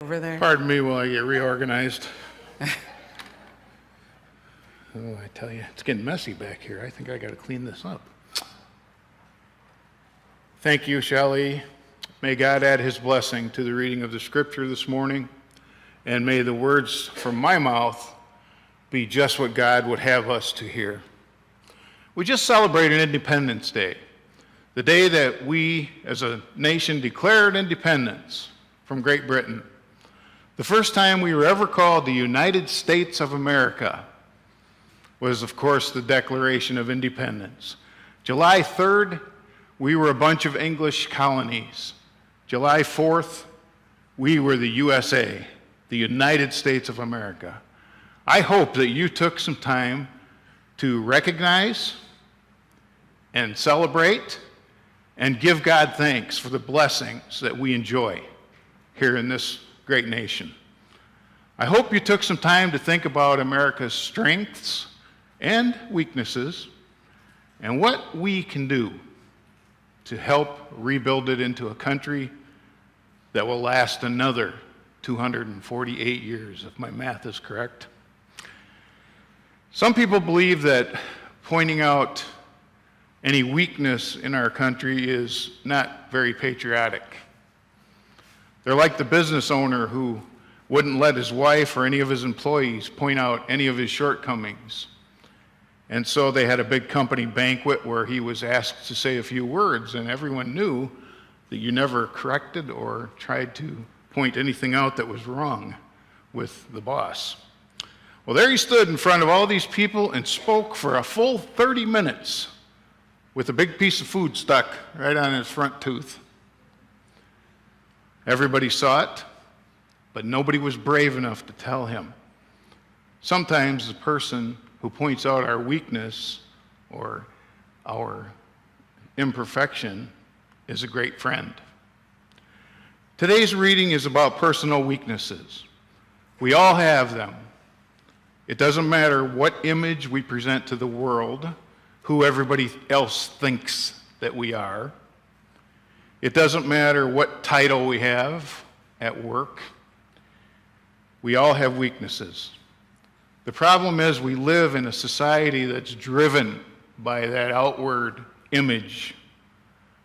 over there? Pardon me while I get reorganized. Oh, I tell you, it's getting messy back here. I think I got to clean this up. Thank you, Shelley. May God add his blessing to the reading of the scripture this morning, and may the words from my mouth be just what God would have us to hear. We just celebrated Independence Day, the day that we as a nation declared independence from Great Britain. The first time we were ever called the United States of America was, of course, the Declaration of Independence. July 3rd, we were a bunch of English colonies. July 4th, we were the USA, the United States of America. I hope that you took some time to recognize and celebrate and give God thanks for the blessings that we enjoy here in this great nation. I hope you took some time to think about America's strengths and weaknesses and what we can do to help rebuild it into a country that will last another 248 years, if my math is correct. Some people believe that pointing out any weakness in our country is not very patriotic. They're like the business owner who wouldn't let his wife or any of his employees point out any of his shortcomings. And so they had a big company banquet where he was asked to say a few words, and everyone knew that you never corrected or tried to point anything out that was wrong with the boss. Well, there he stood in front of all these people and spoke for a full 30 minutes with a big piece of food stuck right on his front tooth. Everybody saw it, but nobody was brave enough to tell him. Sometimes the person who points out our weakness or our imperfection is a great friend. Today's reading is about personal weaknesses. We all have them. It doesn't matter what image we present to the world, who everybody else thinks that we are. It doesn't matter what title we have at work. We all have weaknesses. The problem is we live in a society that's driven by that outward image.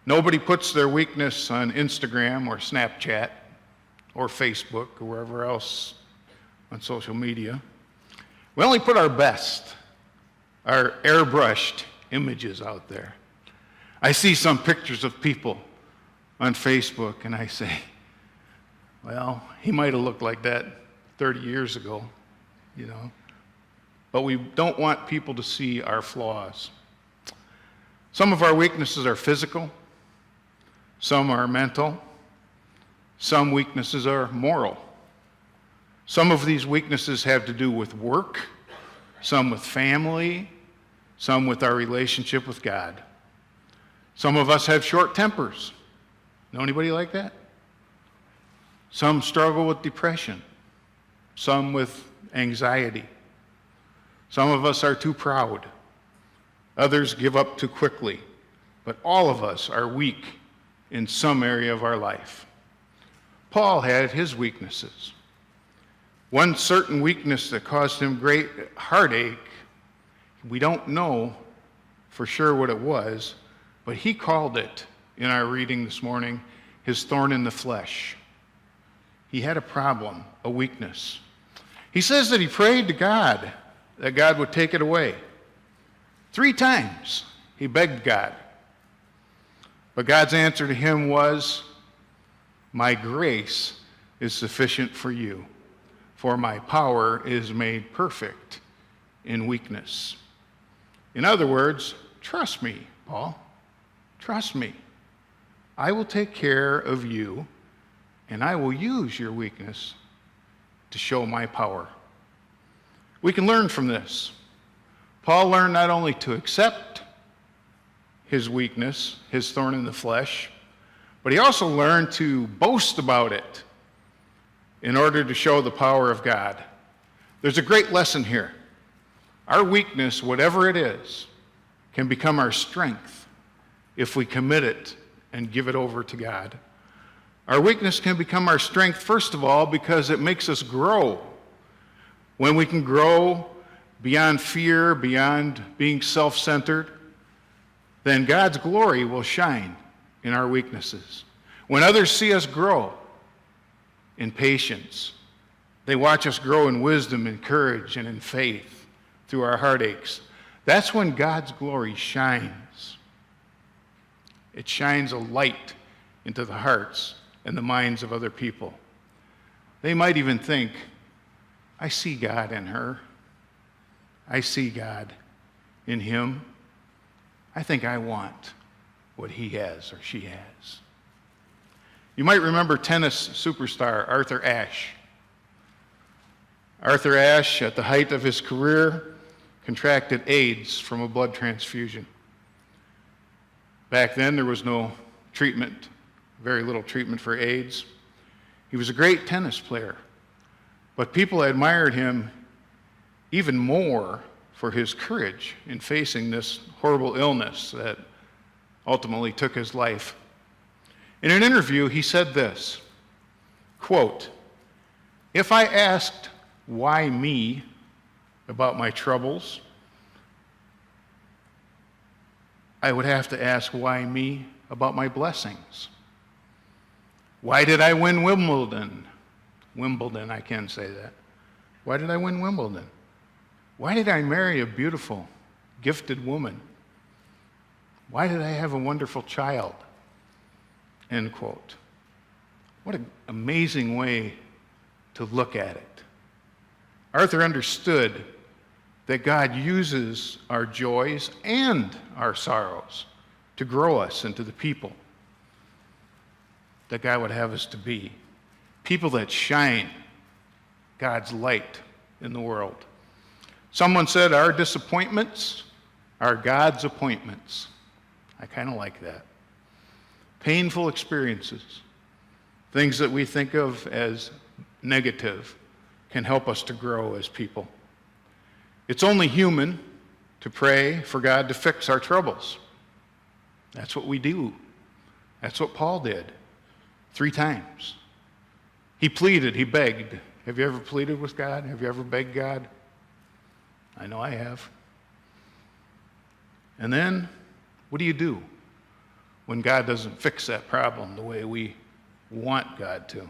Nobody puts their weakness on Instagram or Snapchat or Facebook or wherever else on social media. We only put our best, our airbrushed images out there. I see some pictures of people on Facebook and I say, well, he might have looked like that 30 years ago, you know. But we don't want people to see our flaws. Some of our weaknesses are physical, some are mental, some weaknesses are moral. Some of these weaknesses have to do with work, some with family, some with our relationship with God. Some of us have short tempers. Know anybody like that? Some struggle with depression, some with anxiety. Some of us are too proud. Others give up too quickly. But all of us are weak in some area of our life. Paul had his weaknesses. One certain weakness that caused him great heartache, we don't know for sure what it was, but he called it, in our reading this morning, his thorn in the flesh. He had a problem, a weakness. He says that he prayed to God that God would take it away. 3 times he begged God. But God's answer to him was, my grace is sufficient for you, for my power is made perfect in weakness. In other words, trust me, Paul. Trust me. I will take care of you, and I will use your weakness to show my power. We can learn from this. Paul learned not only to accept his weakness, his thorn in the flesh, but he also learned to boast about it in order to show the power of God. There's a great lesson here. Our weakness, whatever it is, can become our strength if we commit it and give it over to God. Our weakness can become our strength, first of all, because it makes us grow. When we can grow beyond fear, beyond being self-centered, then God's glory will shine in our weaknesses. When others see us grow in patience, they watch us grow in wisdom and courage and in faith through our heartaches. That's when God's glory shines. It shines a light into the hearts and the minds of other people. They might even think, I see God in her. I see God in him. I think I want what he has or she has. You might remember tennis superstar Arthur Ashe. Arthur Ashe, at the height of his career, contracted AIDS from a blood transfusion. Back then, there was no treatment, very little treatment for AIDS. He was a great tennis player, but people admired him even more for his courage in facing this horrible illness that ultimately took his life. In an interview, he said this, quote, "If I asked why me about my troubles, I would have to ask why me about my blessings. Why did I win Wimbledon? Wimbledon, I can say that. Why did I win Wimbledon? Why did I marry a beautiful, gifted woman? Why did I have a wonderful child?" End quote. What an amazing way to look at it. Arthur understood that God uses our joys and our sorrows to grow us into the people that God would have us to be. People that shine God's light in the world. Someone said our disappointments are God's appointments. I kind of like that. Painful experiences, things that we think of as negative, can help us to grow as people. It's only human to pray for God to fix our troubles. That's what we do. That's what Paul did 3 times. He pleaded, he begged. Have you ever pleaded with God? Have you ever begged God? I know I have. And then, what do you do when God doesn't fix that problem the way we want God to?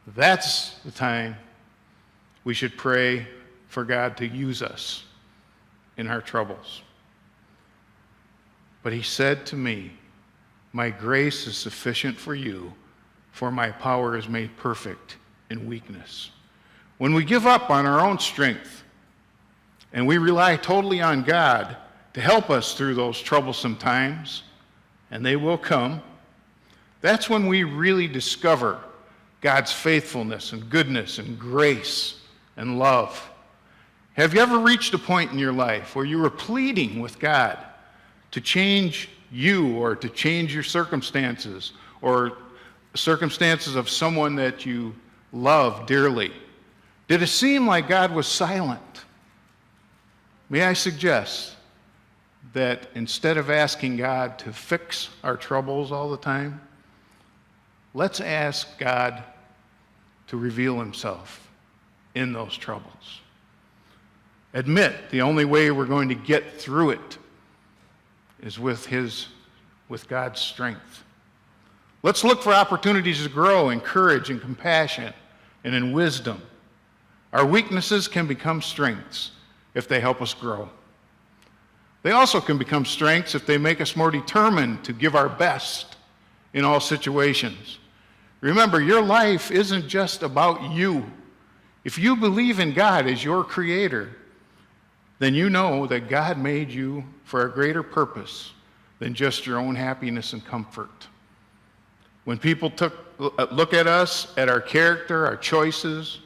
That's the time we should pray for God to use us in our troubles. But he said to me, "My grace is sufficient for you, for my power is made perfect in weakness." When we give up on our own strength and we rely totally on God to help us through those troublesome times, and they will come, that's when we really discover God's faithfulness and goodness and grace and love. Have you ever reached a point in your life where you were pleading with God to change you or to change your circumstances or circumstances of someone that you love dearly? Did it seem like God was silent? May I suggest that instead of asking God to fix our troubles all the time, let's ask God to reveal himself in those troubles. Admit the only way we're going to get through it is with God's strength. Let's look for opportunities to grow in courage and compassion and in wisdom. Our weaknesses can become strengths if they help us grow. They also can become strengths if they make us more determined to give our best in all situations. Remember, your life isn't just about you. If you believe in God as your creator, then you know that God made you for a greater purpose than just your own happiness and comfort. When people look at us, at our character, our choices,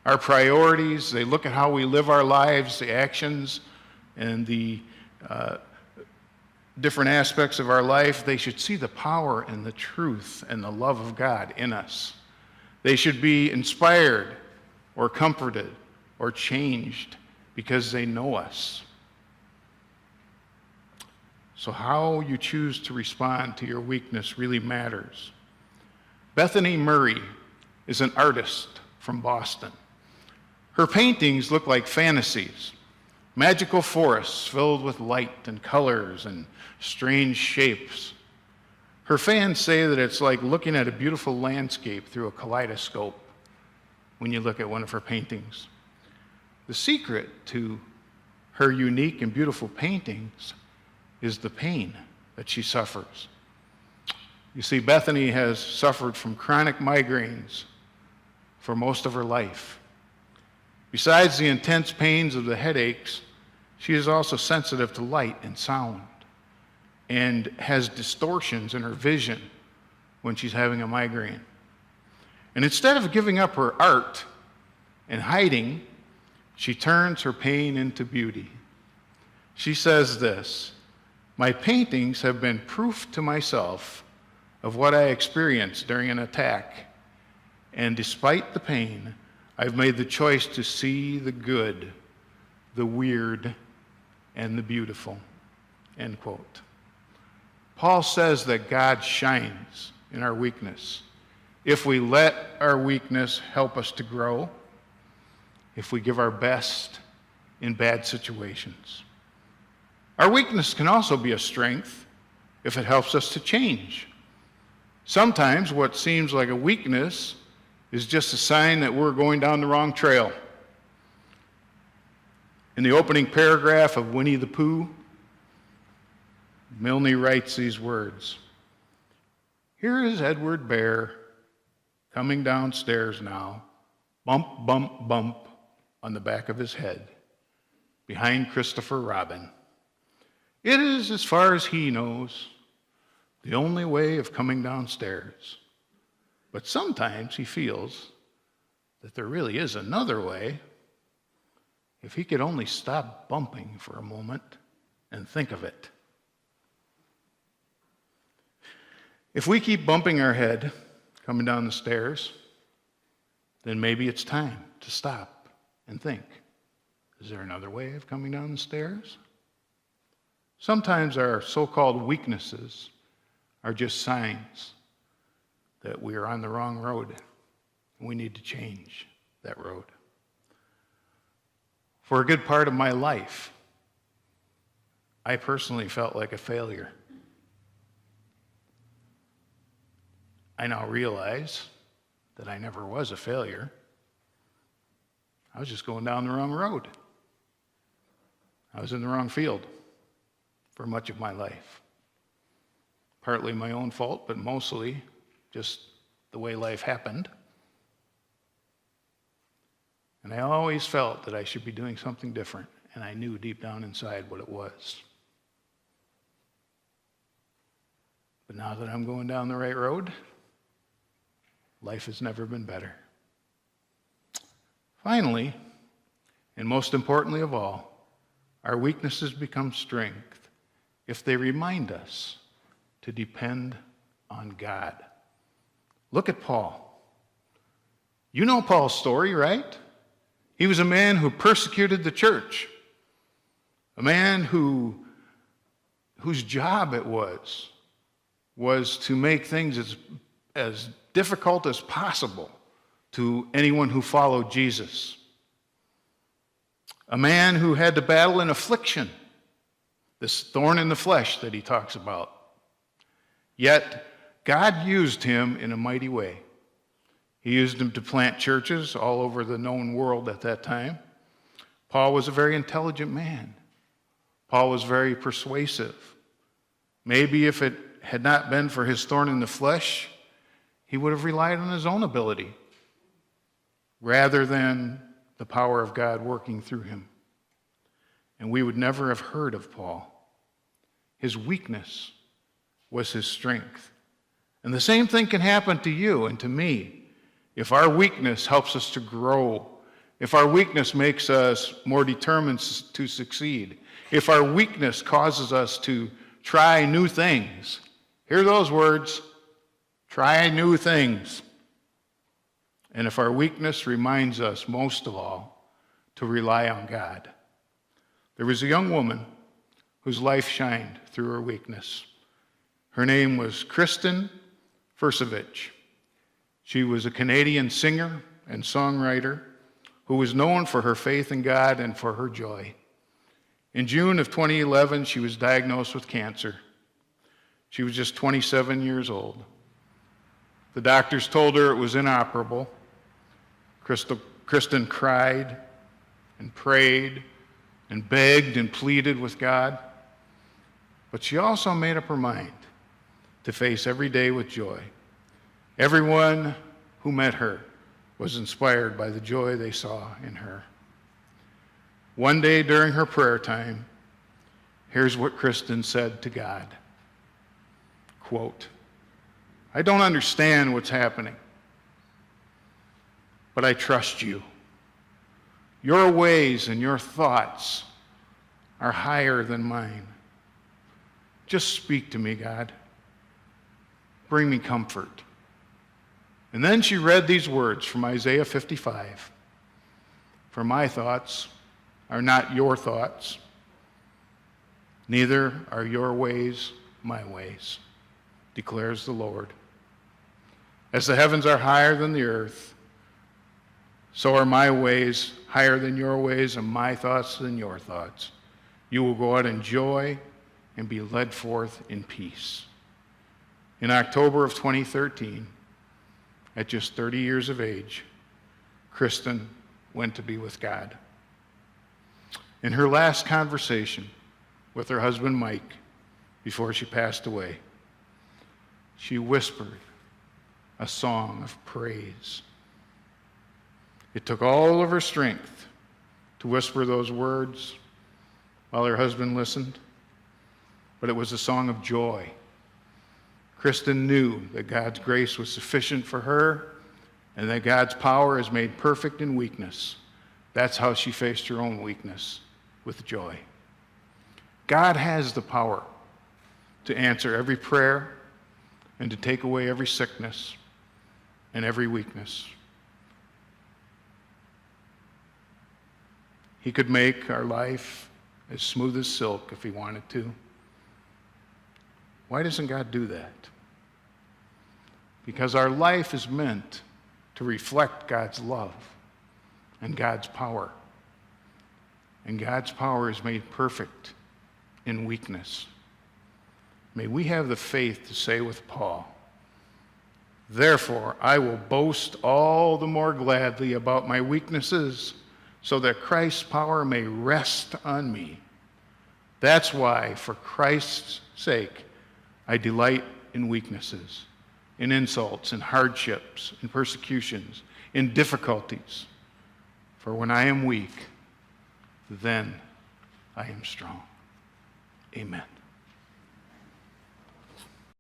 our priorities, they look at how we live our lives, the actions, and the different aspects of our life, they should see the power and the truth and the love of God in us. They should be inspired or comforted or changed because they know us. So how you choose to respond to your weakness really matters. Bethany Murray is an artist from Boston. Her paintings look like fantasies, magical forests filled with light and colors and strange shapes. Her fans say that it's like looking at a beautiful landscape through a kaleidoscope when you look at one of her paintings. The secret to her unique and beautiful paintings is the pain that she suffers. You see, Bethany has suffered from chronic migraines for most of her life. Besides the intense pains of the headaches, she is also sensitive to light and sound and has distortions in her vision when she's having a migraine. And instead of giving up her art and hiding, she turns her pain into beauty. She says this, "My paintings have been proof to myself of what I experienced during an attack, and despite the pain, I've made the choice to see the good, the weird, and the beautiful." End quote. Paul says that God shines in our weakness if we let our weakness help us to grow, if we give our best in bad situations. Our weakness can also be a strength if it helps us to change. Sometimes what seems like a weakness is just a sign that we're going down the wrong trail. In the opening paragraph of Winnie the Pooh, Milne writes these words, "Here is Edward Bear coming downstairs now, bump, bump, bump on the back of his head, behind Christopher Robin. It is, as far as he knows, the only way of coming downstairs. But sometimes he feels that there really is another way. If he could only stop bumping for a moment and think of it." If we keep bumping our head coming down the stairs, then maybe it's time to stop and think, is there another way of coming down the stairs? Sometimes our so-called weaknesses are just signs that we are on the wrong road and we need to change that road. For a good part of my life, I personally felt like a failure. I now realize that I never was a failure. I was just going down the wrong road. I was in the wrong field for much of my life. Partly my own fault, but mostly just the way life happened. And I always felt that I should be doing something different, and I knew deep down inside what it was. But now that I'm going down the right road, life has never been better. Finally, and most importantly of all, our weaknesses become strength if they remind us to depend on God. Look at Paul. You know Paul's story, right? He was a man who persecuted the church, a man whose job it was to make things as difficult as possible to anyone who followed Jesus. A man who had to battle an affliction, this thorn in the flesh that he talks about. Yet, God used him in a mighty way. He used him to plant churches all over the known world at that time. Paul was a very intelligent man. Paul was very persuasive. Maybe if it had not been for his thorn in the flesh, he would have relied on his own ability rather than the power of God working through him. And we would never have heard of Paul. His weakness was his strength. And the same thing can happen to you and to me if our weakness helps us to grow, if our weakness makes us more determined to succeed, if our weakness causes us to try new things. Hear those words, try new things. And if our weakness reminds us, most of all, to rely on God. There was a young woman whose life shined through her weakness. Her name was Kristen Fursevich. She was a Canadian singer and songwriter who was known for her faith in God and for her joy. In June of 2011, she was diagnosed with cancer. She was just 27 years old. The doctors told her it was inoperable. Kristen cried and prayed and begged and pleaded with God. But she also made up her mind to face every day with joy. Everyone who met her was inspired by the joy they saw in her. One day during her prayer time, here's what Kristen said to God. Quote, "I don't understand what's happening, but I trust you. Your ways and your thoughts are higher than mine. Just speak to me, God. Bring me comfort." And then she read these words from Isaiah 55. "For my thoughts are not your thoughts, neither are your ways my ways, declares the Lord. As the heavens are higher than the earth, so are my ways higher than your ways, and my thoughts than your thoughts. You will go out in joy and be led forth in peace." In October of 2013, at just 30 years of age, Kristen went to be with God. In her last conversation with her husband Mike before she passed away, she whispered a song of praise. It took all of her strength to whisper those words while her husband listened, but it was a song of joy. Kristen knew that God's grace was sufficient for her and that God's power is made perfect in weakness. That's how she faced her own weakness, with joy. God has the power to answer every prayer and to take away every sickness and every weakness. He could make our life as smooth as silk if he wanted to. Why doesn't God do that? Because our life is meant to reflect God's love and God's power. And God's power is made perfect in weakness. May we have the faith to say with Paul, "Therefore I will boast all the more gladly about my weaknesses, so that Christ's power may rest on me. That's why, for Christ's sake, I delight in weaknesses, in insults, in hardships, in persecutions, in difficulties. For when I am weak, then I am strong." Amen.